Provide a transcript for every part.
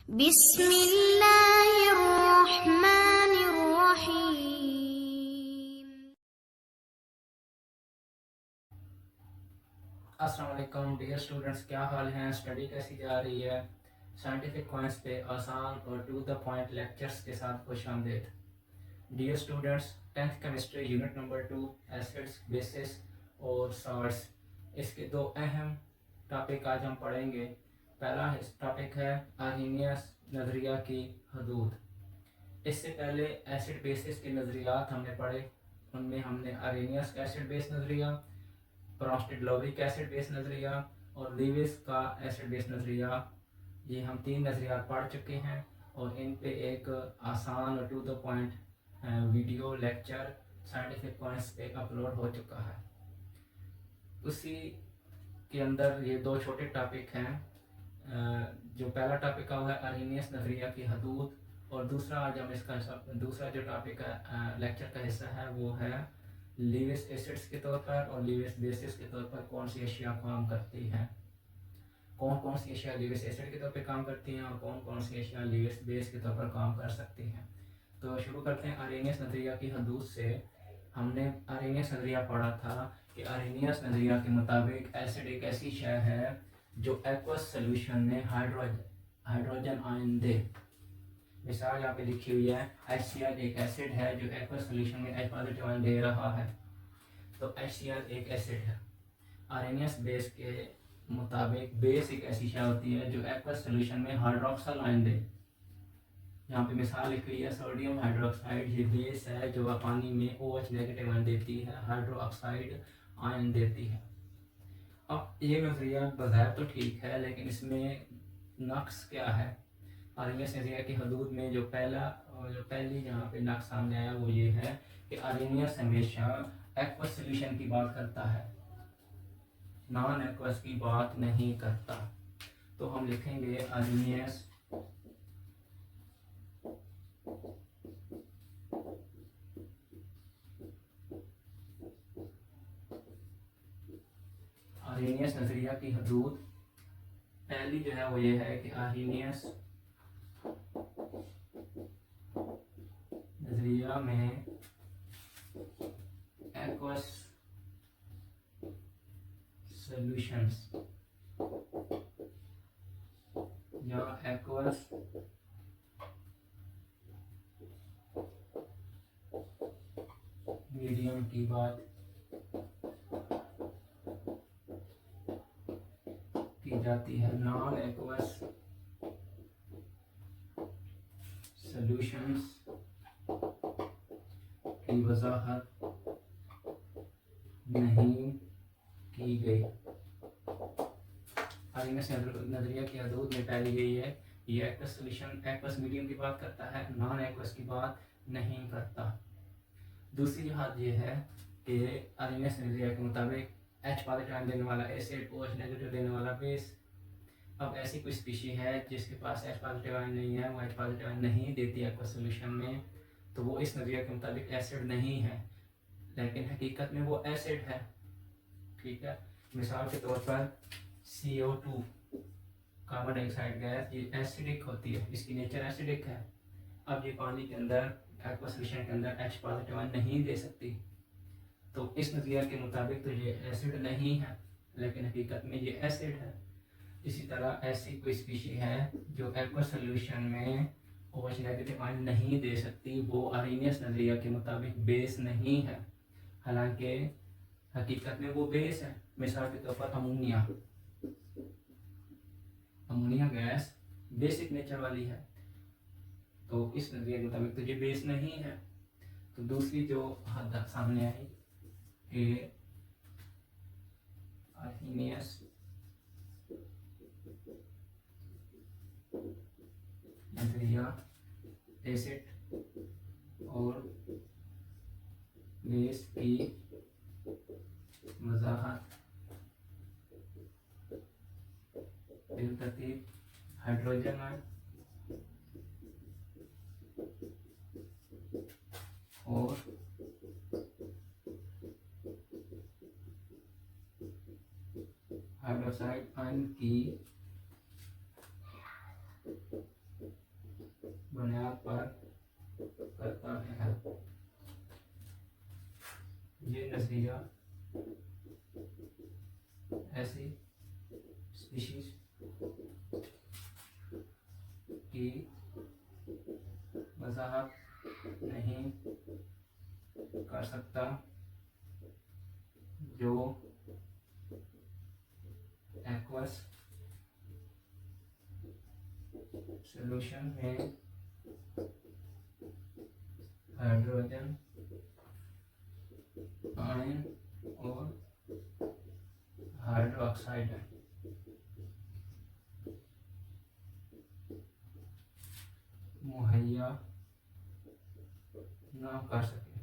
बिस्मिल्लाहिर्रहमानिर्रहीम। अस्सलाम वालेकुम डियर स्टूडेंट्स, क्या हाल हैं? स्टडी कैसी जा रही है? साइंटिफिक पॉइंट्स पे आसान और टू द पॉइंट लेक्चर्स के साथ खुश आमदीद। Dear students, 10th chemistry unit number 2 acids, bases और सॉल्ट्स, इसके दो अहम टॉपिक आज हम पढ़ेंगे। पहला टॉपिक है आर्हीनियस नज़रिया की हदूद। इससे पहले एसिड बेसिस के नज़रियात हमने पढ़े। उनमें हमने आर्हीनियस का एसिड बेस नज़रिया, ब्रोंस्टेड-लोविक एसिड बेस नज़रिया और लीविस का एसिड बेस नज़रिया, ये हम 3 नज़रिया पढ़ चुके हैं और इन पे एक आसान और to the point video lecture scientific points पे अपलोड हो चुका है। उसी के अंदर ये दो छोटे टॉपिक हैं। जो पहला टॉपिक का हुआ है आर्हीनियस नज़रिया की हदूद, और दूसरा आज हम इसका दूसरा जो टॉपिक है लेक्चर का हिस्सा है वो है लीविस एसिड्स के तौर पर और लीविस बेसिस के तौर पर कौन सी अशिया काम करती हैं, कौन कौन सी अशिया लीविस एसिड के तौर पर काम करती हैं और कौन कौन सी अशिया लीविस बेस के तौर पर काम कर सकती हैं। तो शुरू करते हैं आर्हीनियस नज़रिया की हदूद से। हमने आर्हीनियस नज़रिया पढ़ा था कि आर्हीनियस नज़रिया के मुताबिक एसिड एक ऐसी शय है जो एक्वस सोल्यूशन में हाइड्रोजन आयन दे। मिसाल यहाँ पे लिखी हुई है, HCl एक एसिड है जो एक्वस सोल्यूशन में H पॉजिटिव आयन दे रहा है, तो HCl एक एसिड है। आर्हीनियस बेस के मुताबिक बेस एक ऐसी शय होती है जो एक्वस सोल्यूशन में हाइड्रोक्सल आयन दे। यहाँ पे मिसाल लिखी हुई है सोडियम हाइड्रोक्साइड, ये बेस है जो पानी में OH नेगेटिव आयन देती है, हाइड्रोक्साइड आयन देती है। अब ये नज़रिया बज़ाहिर तो ठीक है, लेकिन इसमें नक्स क्या है? आर्हीनियस नज़रिया की हदूद में जो पहली यहाँ पे नक्स सामने आया वो ये है कि आर्हीनियस हमेशा एक्वस सोल्यूशन की बात करता है, नॉन एक्वस की बात नहीं करता। तो हम लिखेंगे आर्हीनियस नज़रिया की हदूद पहली जो है वो ये है कि आर्हीनियस नज़रिया में एक्वस सॉल्यूशंस या एक्वस मीडियम की बात की जाती है। नॉन एक्वस सॉल्यूशंस की वजाहत नहीं की गई। आर्हीनियस नज़रिया की हदूद में पहली यही है, ये एक्वस सोल्यूशन एक्वस मीडियम की बात करता है, नॉन एक्वस की बात नहीं करता। दूसरी बात ये है कि आर्हीनियस नज़रिया के मुताबिक H पॉजिटिव आयन देने वाला एसिड, OH नेगेटिव देने वाला बेस। अब ऐसी कोई स्पीशी है जिसके पास H पॉजिटिव आयन नहीं है, वो H पॉजिटिव आयन नहीं देती एक्वस सोल्यूशन में, तो वो इस नज़रिया के मुताबिक एसिड नहीं है, लेकिन हकीकत में वो एसिड है। ठीक है, मिसाल के तौर पर CO2 कार्बन डाइऑक्साइड गैस, ये एसिडिक होती है, इसकी नेचर एसिडिक है। अब ये पानी के अंदर एक्वस सोल्यूशन के अंदर H पॉजिटिव आयन नहीं दे सकती, तो इस नज़रिया के मुताबिक तो ये एसिड नहीं है, लेकिन हकीकत में ये एसिड है। इसी तरह ऐसी कोई स्पीशी है जो एक्वस सोल्यूशन में OH नेगेटिव आयन नहीं दे सकती, वो आर्हीनियस नज़रिया के मुताबिक बेस नहीं है, हालांकि हकीकत में वो बेस है। मिसाल के तौर पर अमोनिया गैस बेसिक नेचर वाली है, तो इस नज़रिया के मुताबिक तो ये बेस नहीं है। तो दूसरी जो हद सामने आई कि आर्हीनियस नज़रिया एसिड और बेस की वजाहत बिलतरतीब हाइड्रोजन आयन और हाइड्रोक्साइड आयन की की वजाहत नहीं कर सकता जो एक्वस सॉल्यूशन में हाइड्रोजन आयन और हाइड्रोक्साइड मुहैया न कर सके।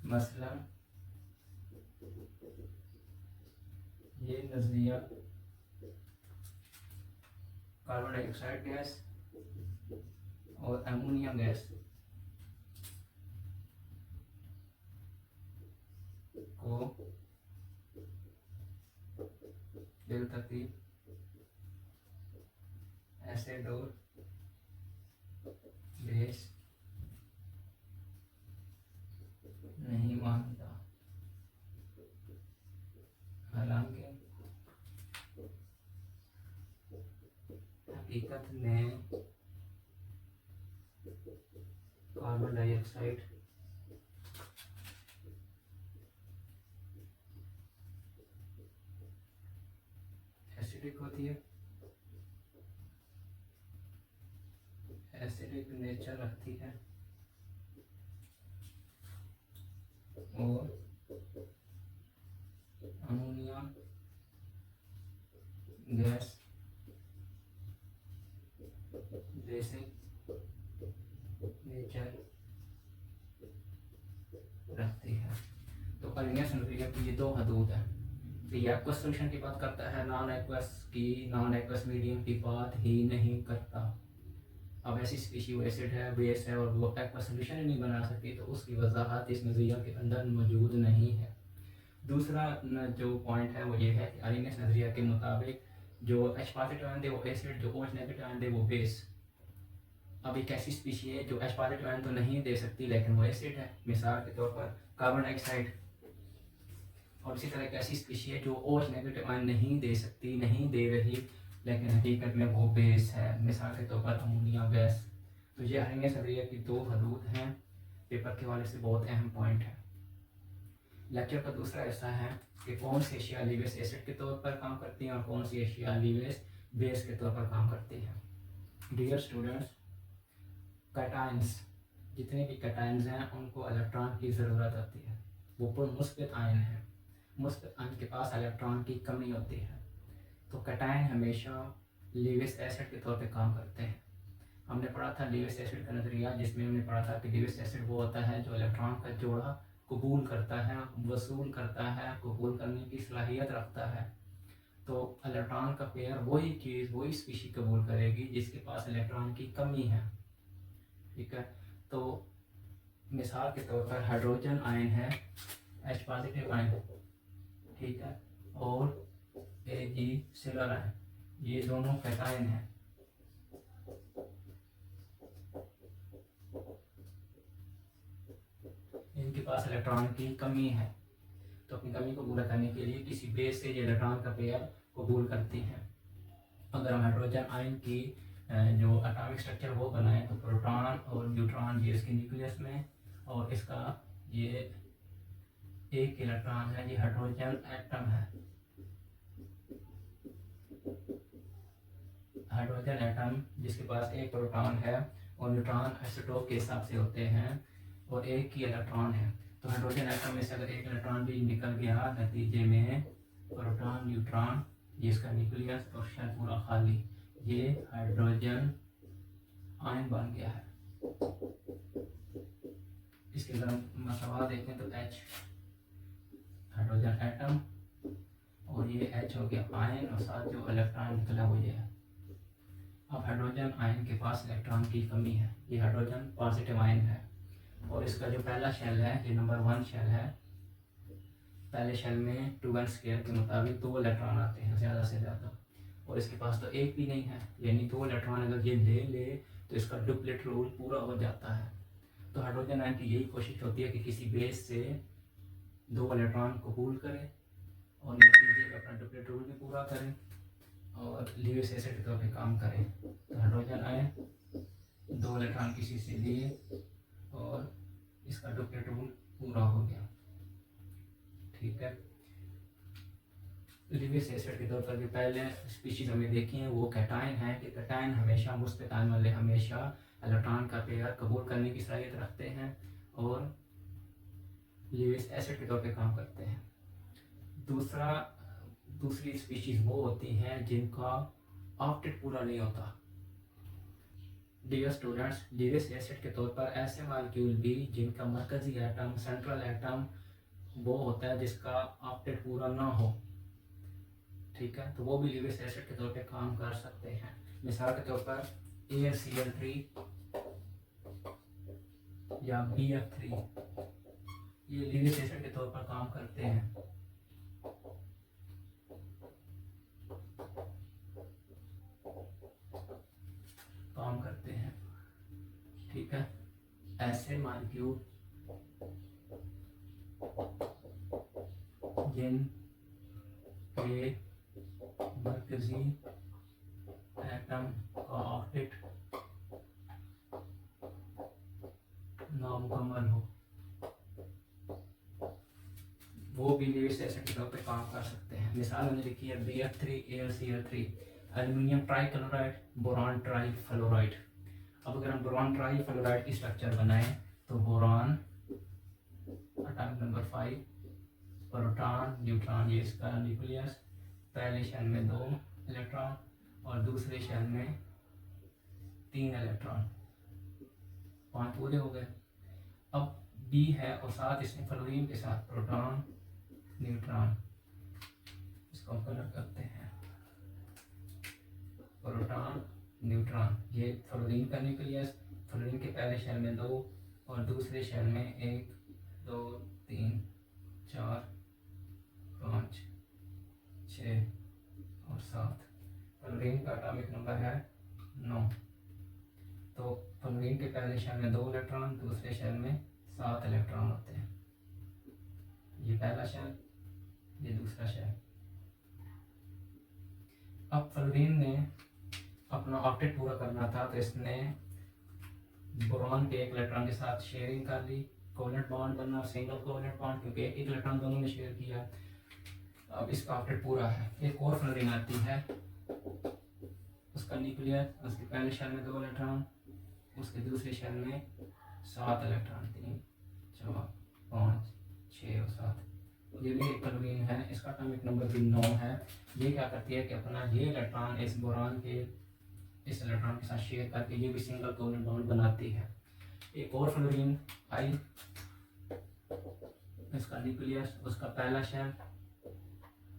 मसलन ये नजरिया कार्बन डाइऑक्साइड गैस और अमोनिया गैस को बिलतरतीब एसिड और बेस नहीं मानता। हालांकि हकीकत में कार्बन डाइऑक्साइड एसिडिक होती है, एसिडिक नेचर रखती है और अमोनिया गैस बेसिक नेचर रखती है। तो अर्नियस नजरिया की ये दो हदूद है कि ये एक्वस सॉल्यूशन की बात करता है, नॉन एक्वस की, नॉन एक्वस मीडियम की बात ही नहीं करता। अब ऐसी स्पीशी वो एसिड है, बेस है और वो एक्वस सॉल्यूशन ही नहीं बना सकती, तो उसकी वजाहत इस नजरिया के अंदर मौजूद नहीं है। दूसरा जो पॉइंट है वो ये है कि अर्नियस नजरिया के मुताबिक जो H पॉजिटिव आयन थे वो एसिड, जो OH नेगेटिव आयन थे वो बेस। अब एक ऐसी स्पीशी है जो H पॉजिटिव आयन तो नहीं दे सकती लेकिन वो एसिड है, मिसाल के तौर पर कार्बन डाइऑक्साइड। और इसी तरह एक ऐसी स्पीशी है जो OH नेगेटिव आयन नहीं दे सकती, नहीं दे रही, लेकिन हकीकत में वो बेस है, मिसाल के तौर पर अमोनिया गैस। तो ये अर्नियस नजरिया की दो हदूद हैं, पेपर के वाले से बहुत अहम पॉइंट है। लेक्चर का दूसरा हिस्सा है कि कौन सी एशिया लीवेस एसिड के तौर पर काम करती हैं और कौन सी एशिया लीवेस बेस के तौर पर काम करती हैं। डियर स्टूडेंट्स, कैटायंस, जितने भी कैटायंस हैं उनको इलेक्ट्रॉन की ज़रूरत होती है, वो मुस्बित आयन है, मुस्बित आयन के पास इलेक्ट्रॉन की कमी होती है। तो कैटायन हमेशा लीविस एसिड के तौर पे काम करते हैं। हमने पढ़ा था लीविस एसिड का नज़रिया, जिसमें हमने पढ़ा था कि लीविस एसिड वो होता है जो इलेक्ट्रॉन का जोड़ा कबूल करता है, वसूल करता है, कबूल करने की सलाहियत रखता है। तो इलेक्ट्रॉन का पेयर वही चीज़, वही स्पीशी कबूल करेगी जिसके पास इलेक्ट्रॉन की कमी है। ठीक है, तो मिसाल के तौर पर हाइड्रोजन आयन है, H पॉजिटिव आयन, ठीक है, और Ag सिलर आयन, ये दोनों कैटायन हैं। इनके पास इलेक्ट्रॉन की कमी है, तो अपनी कमी को पूरा करने के लिए किसी बेस से ये इलेक्ट्रॉन का पेयर कबूल करती हैं। अगर हम हाइड्रोजन आयन की जो एटॉमिक स्ट्रक्चर वो बनाएं तो प्रोटॉन और न्यूट्रॉन ये इसके न्यूक्लियस में, और इसका ये एक इलेक्ट्रॉन है, ये हाइड्रोजन एटम है, हाइड्रोजन एटम जिसके पास एक प्रोटॉन है और न्यूट्रॉन आइसोटोप के हिसाब से होते हैं और एक ही इलेक्ट्रॉन है। तो हाइड्रोजन एटम में से अगर एक इलेक्ट्रॉन भी निकल गया, नतीजे में प्रोटॉन न्यूट्रॉन, ये इसका न्यूक्लियस और शेल पूरा खाली, ये हाइड्रोजन आयन बन गया है। इसके अगर हम मसला देखें तो H हाइड्रोजन एटम और ये H हो गया आयन और साथ जो इलेक्ट्रॉन निकला वो ये है। अब हाइड्रोजन आयन के पास इलेक्ट्रॉन की कमी है, ये हाइड्रोजन पॉजिटिव आयन है और इसका जो पहला शेल है ये नंबर 1 शेल है। पहले शेल में 2n स्क्वायर के मुताबिक 2 इलेक्ट्रॉन आते हैं ज़्यादा से ज़्यादा, और इसके पास तो एक भी नहीं है, यानी 2 इलेक्ट्रॉन अगर ये ले तो इसका डुप्लेट रूल पूरा हो जाता है। तो हाइड्रोजन आयन की यही कोशिश होती है कि किसी बेस से 2 इलेक्ट्रॉन कबूल करे और नतीजे में अपना डुप्लेट रूल भी पूरा करें और लिविस एसिड के तौर पे काम करें। तो हाइड्रोजन आयन 2 इलेक्ट्रॉन किसी से लिए और इसका डुप्लीकेट रूल पूरा हो गया। ठीक है, लिविस एसिड के तौर पर भी पहले स्पीशीज हमें देखी हैं वो कैटायन है कि कैटायन हमेशा मुस्बत आयन वाले हमेशा इलेक्ट्रॉन का पेयर कबूल करने की सलाहियत रखते हैं और लिविस एसिड के तौर पे काम करते हैं। दूसरी स्पीशीज वो होती हैं जिनका ऑक्टेट पूरा नहीं होता। डियर स्टूडेंट्स, लिविस एसिड के तौर पर ऐसे मॉलिक्यूल भी जिनका मरकजी एटम सेंट्रल एटम वो होता है जिसका ऑक्टेट पूरा ना हो, ठीक है, तो वो भी लिविस एसिड के तौर पे काम कर सकते हैं। मिसाल के तौर पर AlCl3 या BF3 ये लिविस एसिड के तौर पर काम करते हैं। ठीक है, ऐसे मॉलिक्यूल जिन के मरकजी एटम का ऑक्टेट नामुकम्मल हो वो भी लिविस एसिड के तौर पे काम कर सकते हैं। मिसाल हमने लिखी है BF3 AlCl3 aluminium trichloride boron trifluoride. अब अगर हम बोरान ट्राइफ्लोराइड की स्ट्रक्चर बनाएं तो boron atomic number 5 proton neutron, ये इसका न्यूक्लियस, पहले शेल में 2 इलेक्ट्रॉन और दूसरे शेल में 3 इलेक्ट्रॉन, 5 पूरे हो गए। अब B है और साथ इसमें फ्लोरीन के साथ प्रोटॉन न्यूट्रॉन, इसको कलर करते हैं प्रोटॉन न्यूट्रॉन। ये फ्लोरीन का न्यूक्लियस, फ्लोरीन के पहले शेल में 2 और दूसरे शेल में 1 2 3 4 5 6 और 7। फ्लोरीन का एटॉमिक नंबर है 9। तो फ्लोरीन के पहले शेल में 2 इलेक्ट्रॉन, दूसरे शेल में 7 इलेक्ट्रॉन होते हैं। ये पहला शेल, ये दूसरा शेल। अब फ्लोरीन ने अपना ऑक्टेट पूरा करना था तो इसने बोरॉन के 1 इलेक्ट्रॉन के साथ शेयरिंग कर ली, कोवेलेंट बॉन्ड बना, सिंगल कोवेलेंट बॉन्ड, क्योंकि एक इलेक्ट्रॉन दोनों ने शेयर किया। अब इसका ऑक्टेट पूरा है। एक और फ्लोरीन आती है, उसका न्यूक्लियस, उसके पहले शेल में 2 इलेक्ट्रॉन, उसके दूसरे शेल में 7 इलेक्ट्रॉन, 3 4 5 6 और 7। ये भी एक फ्लोरीन है, इसका एटॉमिक नंबर भी 9 है। ये क्या करती है कि अपना ये इलेक्ट्रॉन इस बोरान के इस इलेक्ट्रॉन के साथ शेयर करके ये भी सिंगल कोवेलेंट बॉन्ड बनाती है। एक और फ्लोरीन आई, इसका न्यूक्लियस, उसका पहला शेल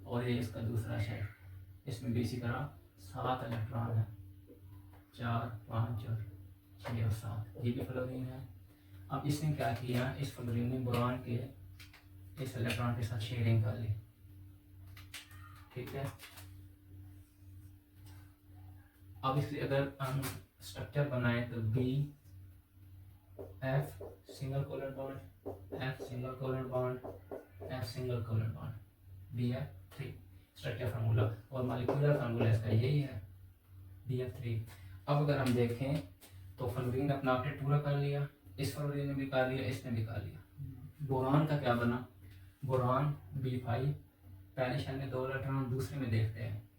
और ये इसका दूसरा शेल, इसमें भी इसी तरह 7 इलेक्ट्रॉन है, 4 5 और 6 और 7। ये भी फ्लोरीन है। अब इसने क्या किया, इस फ्लोरीन ने बोरान के इस इलेक्ट्रॉन के साथ शेयरिंग कर ली, ठीक है। अब इसलिए अगर हम स्ट्रक्चर बनाएं तो BF single covalent bond, F single covalent bond, F single covalent bond, BF3 structure formula, और मॉलिक्यूलर फार्मूला इसका यही है BF3। अब अगर हम देखें तो फ्लोरीन ने अपना ऑक्टेट पूरा कर लिया, इस फ्लोरीन ने भी कर लिया, इसने भी कर लिया। बोरान का क्या बना, बोरान B5 पहले शेल में 2 इलेक्ट्रॉन, दूसरे में देखते हैं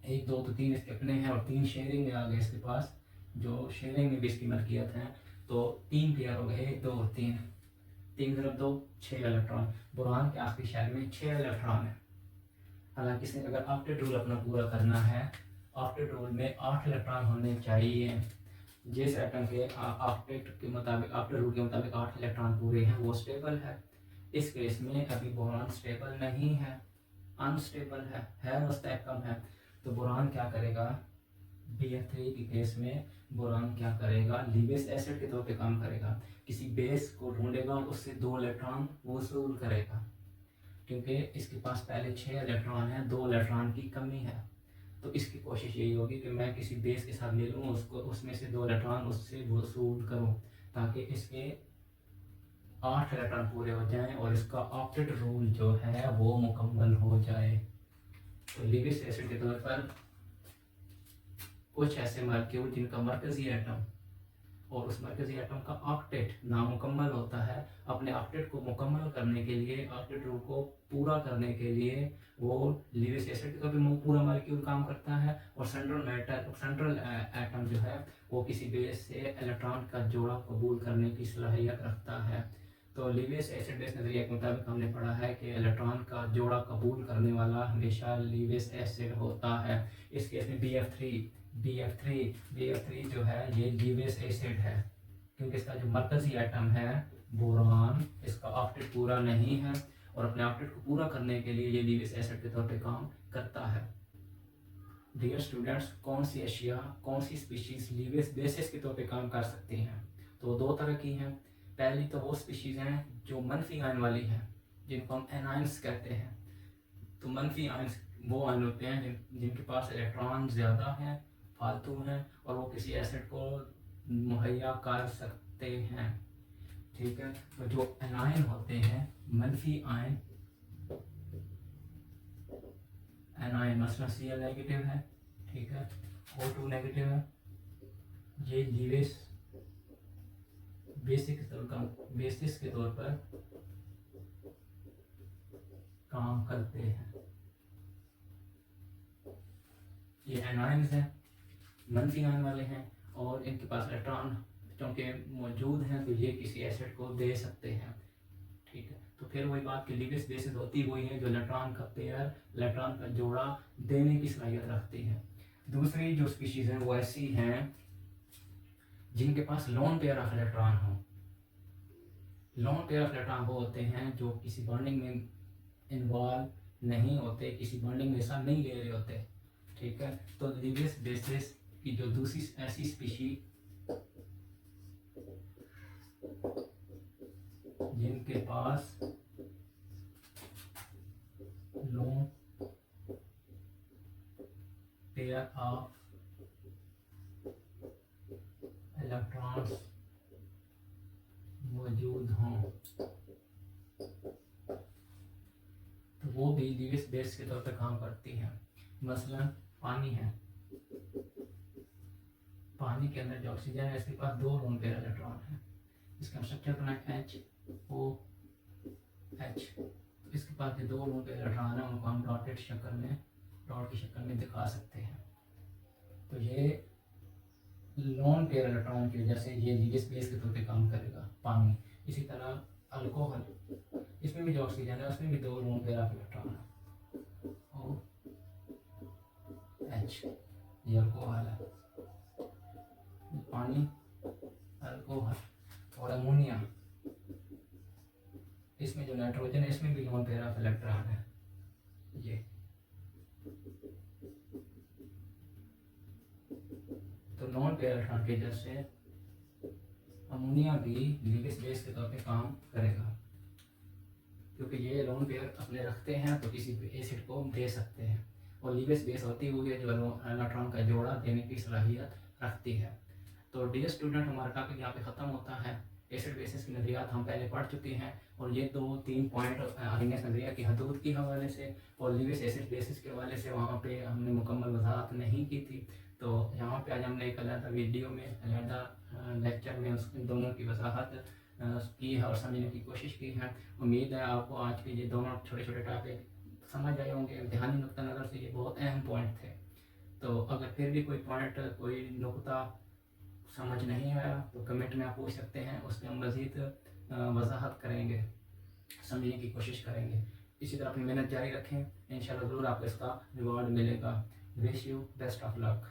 1 2 तो 3 इसके अपने हैं और 3 शेयरिंग में आ गए इसके पास, जो शेयरिंग में भी इसकी मलकियत है। तो 3 पेयर हो गए, 1 2 और 3, 3 × 2 6 इलेक्ट्रॉन। बोरान के आखिरी शेल में 6 इलेक्ट्रॉन है। हालांकि इसने अगर ऑक्टेट रूल अपना पूरा करना है, ऑक्टेट रूल में 8 इलेक्ट्रॉन होने चाहिए। जिस एटम के ऑक्टेट के मुताबिक, ऑक्टेट रूल के मुताबिक 8 इलेक्ट्रॉन पूरे हैं वो स्टेबल है। इस केस में अभी बोरान स्टेबल नहीं है, अनस्टेबल है मुस्तहकम है। तो बोरान क्या करेगा, BF3 के केस में बोरान क्या करेगा, लिविस एसिड के तौर पे काम करेगा। किसी बेस को ढूंढेगा और उससे 2 इलेक्ट्रॉन वसूल करेगा, क्योंकि इसके पास पहले 6 इलेक्ट्रॉन है, 2 इलेक्ट्रॉन की कमी है। तो इसकी कोशिश यही होगी कि मैं किसी बेस के साथ मिलूँ, उसको उसमें से 2 इलेक्ट्रॉन उससे वसूल करूँ ताकि इसके 8 इलेक्ट्रॉन पूरे हो जाएं और इसका ऑक्टेट रूल जो है वो मुकम्मल हो जाए। तो लिविस एसिड के तौर पर कुछ ऐसे मालिक्यूल जिनका मरकजी एटम और उस मरकजी एटम का ऑक्टेट नामुकम्मल होता है, अपने ऑक्टेट को मुकम्मल करने के लिए, ऑक्टेट रूल को पूरा करने के लिए वो लीविस एसिड का भी पूरा मालिक्यूल काम करता है, और सेंट्रल एटम जो है वो किसी बेस से इलेक्ट्रॉन का जोड़ा कबूल करने की सलाहियत रखता है। तो लीविस एसिड बेस नज़रिए के मुताबिक हमने पढ़ा है कि इलेक्ट्रॉन का जोड़ा कबूल करने वाला हमेशा लीविस एसिड होता है। इस केस में BF3 जो है ये लीविस एसिड है, क्योंकि इसका जो मरकजी एटम है बोरान, इसका ऑक्टेट पूरा नहीं है, और अपने ऑक्टेट को पूरा करने के लिए ये लीविस एसिड के तौर पे काम करता है। डियर स्टूडेंट्स, कौन सी अशिया, कौन सी स्पीशीज लीविस बेसिस के तौर पे काम कर सकती हैं? तो दो तरह की हैं। पहली तो वो स्पीशीज हैं जो मनफी आयन वाली हैं, जिनको हम एनाइंस कहते हैं। तो मनफी आयन्स वो आयन होते हैं जिनके पास इलेक्ट्रॉन ज़्यादा हैं, फालतू हैं, और वो किसी एसिड को मुहैया कर सकते हैं। ठीक है, तो जो एनायन होते हैं, मनफी आयन, एनायन मसलन Cl नेगेटिव है, ठीक है, O2 नेगेटिव है, ये लीविस बेसिस के तौर पर काम करते हैं। ये एनायंस हैं, मनफी आयन वाले हैं, और इनके पास इलेक्ट्रॉन चूँकि मौजूद हैं तो ये किसी एसिड को दे सकते हैं। ठीक है, तो फिर वही बात कि लीविस बेसिस होती वही है जो इलेक्ट्रॉन का पेयर, इलेक्ट्रॉन का जोड़ा देने की सलाहियत रखती है। दूसरी जो स्पीशीज हैं वो ऐसी हैं जिनके पास लोन पेयर ऑफ इलेक्ट्रॉन हो। लोन पेयर ऑफ इलेक्ट्रॉन वो होते हैं जो किसी बॉन्डिंग में इन्वॉल्व नहीं होते, किसी बॉन्डिंग में हिस्सा नहीं ले रहे होते। ठीक है, तो लीविस बेसिस की जो दूसरी ऐसी स्पीशी जिनके पास लोन पेयर ऑफ इलेक्ट्रॉन्स मौजूद हों तो वो भी लीविस बेस के तौर पर काम करती हैं। मसलन पानी है, पानी के अंदर जो ऑक्सीजन है इसके पास दो लोन पेयर इलेक्ट्रॉन है, इसका स्ट्रक्चर बना है HOH। तो इसके पास जो दो लोन पेयर इलेक्ट्रॉन है उनको हम डॉट की शक्ल में दिखा सकते हैं। तो ये लोन पेयर इलेक्ट्रॉन की वजह से ये लीविस बेस के तौर पे काम करेगा पानी। इसी तरह अल्कोहल, इसमें भी जो ऑक्सीजन है उसमें भी दो लोन पेयर ऑफ इलेक्ट्रॉन है, OH, ये अल्कोहल है, पानी, अल्कोहल। और अमोनिया, इसमें जो नाइट्रोजन है इसमें भी लोन पेयर ऑफ इलेक्ट्रॉन है ये। तो लोन पेयर इलेक्ट्रॉन की वजह से अमोनिया भी लीविस बेस के तौर पे काम करेगा, क्योंकि ये लोन पेयर अपने रखते हैं तो किसी भी एसिड को दे सकते हैं, और लीविस बेस होती हुई है जो इलेक्ट्रॉन का जोड़ा देने की सलाहियत रखती है। तो डियर स्टूडेंट, हमारा टॉपिक यहाँ पे ख़त्म होता है। एसिड बेसिस की नज़रियात हम पहले पढ़ चुके हैं, और ये 2-3 पॉइंट आर्गेनियस नज़रिया की हदूद के हवाले से और लीविस एसिड बेसिस के हवाले से वहाँ पे हमने मुकम्मल वजाहत नहीं की थी। तो यहाँ पे आज हमने एक अलग वीडियो में, अलग लेक्चर में उस दोनों की वजाहत की है और समझने की कोशिश की है। उम्मीद है आपको आज के ये दोनों छोटे छोटे टॉपिक समझ आए होंगे। इम्तिहानी नुक्ता नज़र से ये बहुत अहम पॉइंट थे। तो अगर फिर भी कोई पॉइंट, कोई नुक्ता समझ नहीं आया तो कमेंट में आप पूछ सकते हैं, उस पर हम मज़ीद वजाहत करेंगे, समझने की कोशिश करेंगे। इसी तरह अपनी मेहनत जारी रखें, इंशाल्लाह ज़रूर आपको इसका रिवॉर्ड मिलेगा। Wish you best of luck.